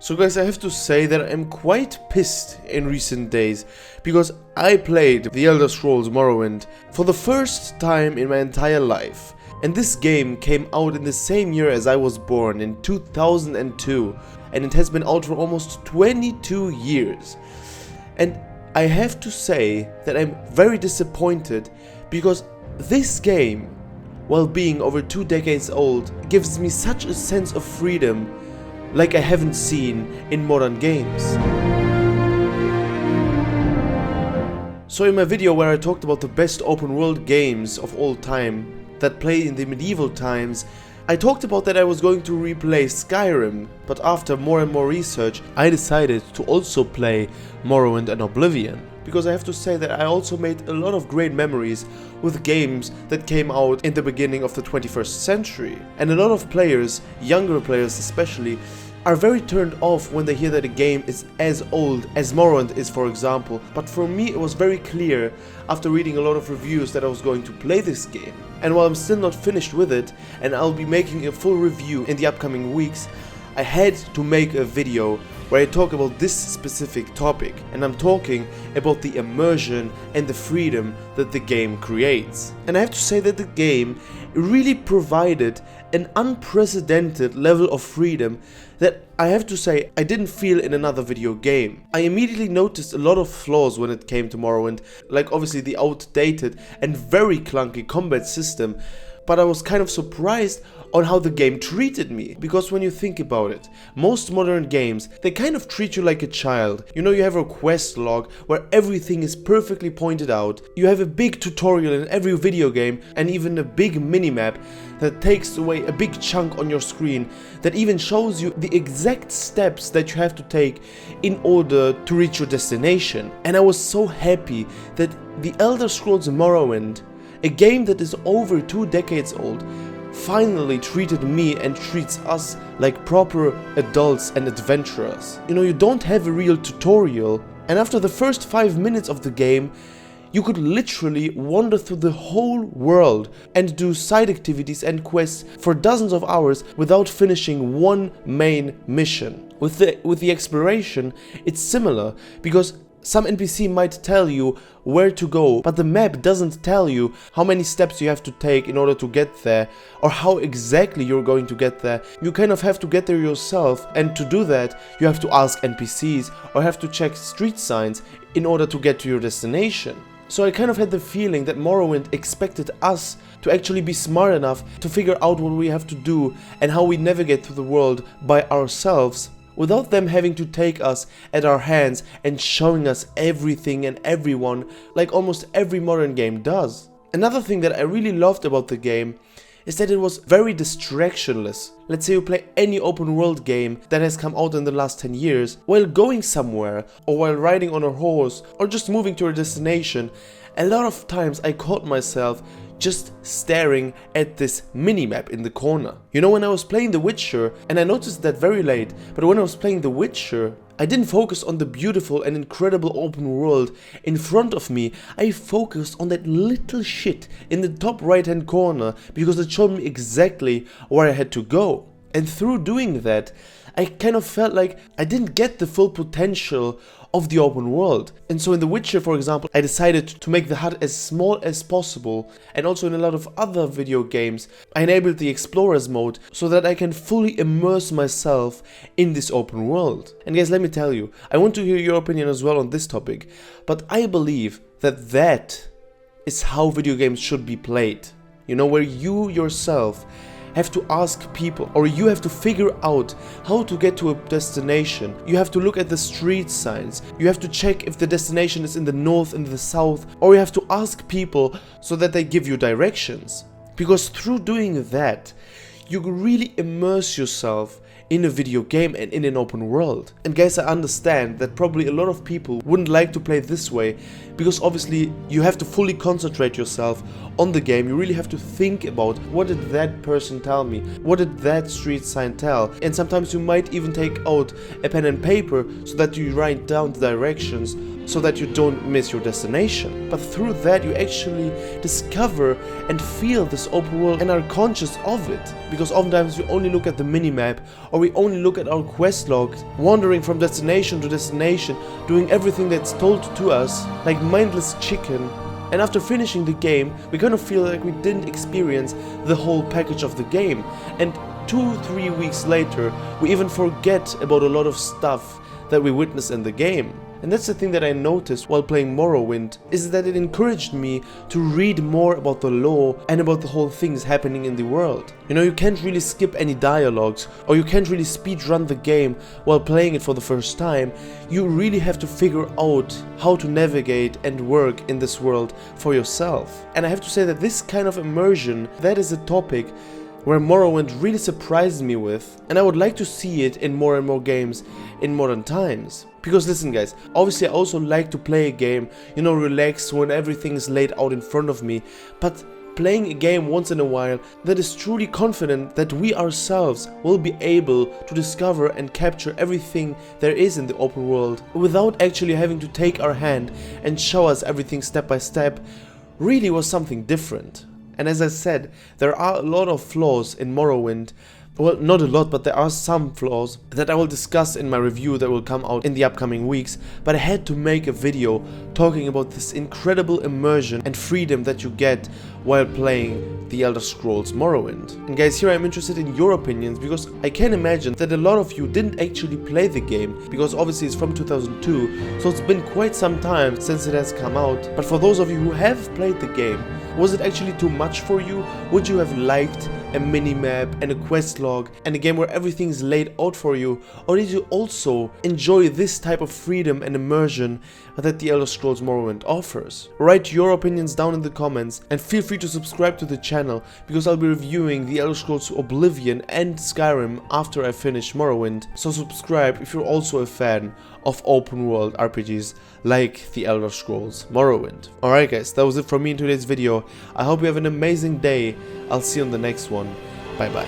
So guys, I have to say that I'm quite pissed in recent days because I played The Elder Scrolls Morrowind for the first time in my entire life. And this game came out in the same year as I was born, in 2002, and it has been out for almost 22 years. And I have to say that I'm very disappointed because this game, while being over 2 decades old, gives me such a sense of freedom like I haven't seen in modern games. So in my video where I talked about the best open world games of all time that play in the medieval times, I talked about that I was going to replay Skyrim, but after more and more research I decided to also play Morrowind and Oblivion. Because I have to say that I also made a lot of great memories with games that came out in the beginning of the 21st century. And a lot of players, younger players especially, are very turned off when they hear that a game is as old as Morrowind is, for example. But for me it was very clear after reading a lot of reviews that I was going to play this game. And while I'm still not finished with it, and I'll be making a full review in the upcoming weeks, I had to make a video where I talk about this specific topic, and I'm talking about the immersion and the freedom that the game creates. And I have to say that the game really provided an unprecedented level of freedom that I have to say I didn't feel in another video game. I immediately noticed a lot of flaws when it came to Morrowind, like obviously the outdated and very clunky combat system, but I was kind of surprised on how the game treated me. Because when you think about it, most modern games, they kind of treat you like a child. You know, you have a quest log where everything is perfectly pointed out. You have a big tutorial in every video game and even a big minimap that takes away a big chunk on your screen that even shows you the exact steps that you have to take in order to reach your destination. And I was so happy that The Elder Scrolls Morrowind, a game that is over 2 decades old, finally treated me and treats us like proper adults and adventurers. You know, you don't have a real tutorial, and after the first 5 minutes of the game, you could literally wander through the whole world and do side activities and quests for dozens of hours without finishing one main mission. With the exploration, it's similar, because some NPC might tell you where to go, but the map doesn't tell you how many steps you have to take in order to get there, or how exactly you're going to get there. You kind of have to get there yourself, and to do that, you have to ask NPCs or have to check street signs in order to get to your destination. So I kind of had the feeling that Morrowind expected us to actually be smart enough to figure out what we have to do and how we navigate through the world by ourselves, without them having to take us at our hands and showing us everything and everyone like almost every modern game does. Another thing that I really loved about the game is that it was very distractionless. Let's say you play any open world game that has come out in the last 10 years, while going somewhere, or while riding on a horse, or just moving to a destination, a lot of times I caught myself just staring at this minimap in the corner. You know, when I was playing The Witcher, and I noticed that very late, but when I was playing The Witcher, I didn't focus on the beautiful and incredible open world in front of me. I focused on that little shit in the top right hand corner because it showed me exactly where I had to go. And through doing that, I kind of felt like I didn't get the full potential of the open world. And so in The Witcher, for example, I decided to make the hut as small as possible, and also in a lot of other video games I enabled the Explorers mode so that I can fully immerse myself in this open world. And guys, let me tell you, I want to hear your opinion as well on this topic, but I believe that that is how video games should be played. You know, where you yourself have to ask people, or you have to figure out how to get to a destination. You have to look at the street signs, you have to check if the destination is in the north, in the south, or you have to ask people so that they give you directions. Because through doing that, you really immerse yourself in a video game and in an open world. And guys, I understand that probably a lot of people wouldn't like to play this way, because obviously you have to fully concentrate yourself on the game. You really have to think about, what did that person tell me? What did that street sign tell? And sometimes you might even take out a pen and paper so that you write down the directions so that you don't miss your destination. But through that you actually discover and feel this open world and are conscious of it. Because oftentimes we only look at the minimap, or we only look at our quest log, wandering from destination to destination, doing everything that's told to us like mindless chicken. And after finishing the game, we kind of feel like we didn't experience the whole package of the game. And 2-3 weeks later, we even forget about a lot of stuff that we witnessed in the game. And that's the thing that I noticed while playing Morrowind, is that it encouraged me to read more about the lore and about the whole things happening in the world. You know, you can't really skip any dialogues, or you can't really speedrun the game while playing it for the first time. You really have to figure out how to navigate and work in this world for yourself. And I have to say that this kind of immersion, that is a topic where Morrowind really surprised me with, and I would like to see it in more and more games in modern times. Because listen guys, obviously I also like to play a game, you know, relax when everything is laid out in front of me, but playing a game once in a while that is truly confident that we ourselves will be able to discover and capture everything there is in the open world without actually having to take our hand and show us everything step by step, really was something different. And as I said, there are a lot of flaws in Morrowind. Well, not a lot, but there are some flaws that I will discuss in my review that will come out in the upcoming weeks. But I had to make a video talking about this incredible immersion and freedom that you get while playing The Elder Scrolls Morrowind. And guys, here I'm interested in your opinions, because I can imagine that a lot of you didn't actually play the game, because obviously it's from 2002, so it's been quite some time since it has come out. But for those of you who have played the game, was it actually too much for you? Would you have liked a minimap and a quest log and a game where everything is laid out for you? Or did you also enjoy this type of freedom and immersion that The Elder Scrolls Morrowind offers? Write your opinions down in the comments, and feel free to subscribe to the channel, because I'll be reviewing The Elder Scrolls Oblivion and Skyrim after I finish Morrowind. So subscribe if you're also a fan of open world RPGs like The Elder Scrolls Morrowind. Alright guys, that was it from me in today's video. I hope you have an amazing day. I'll see you on the next one. Bye bye.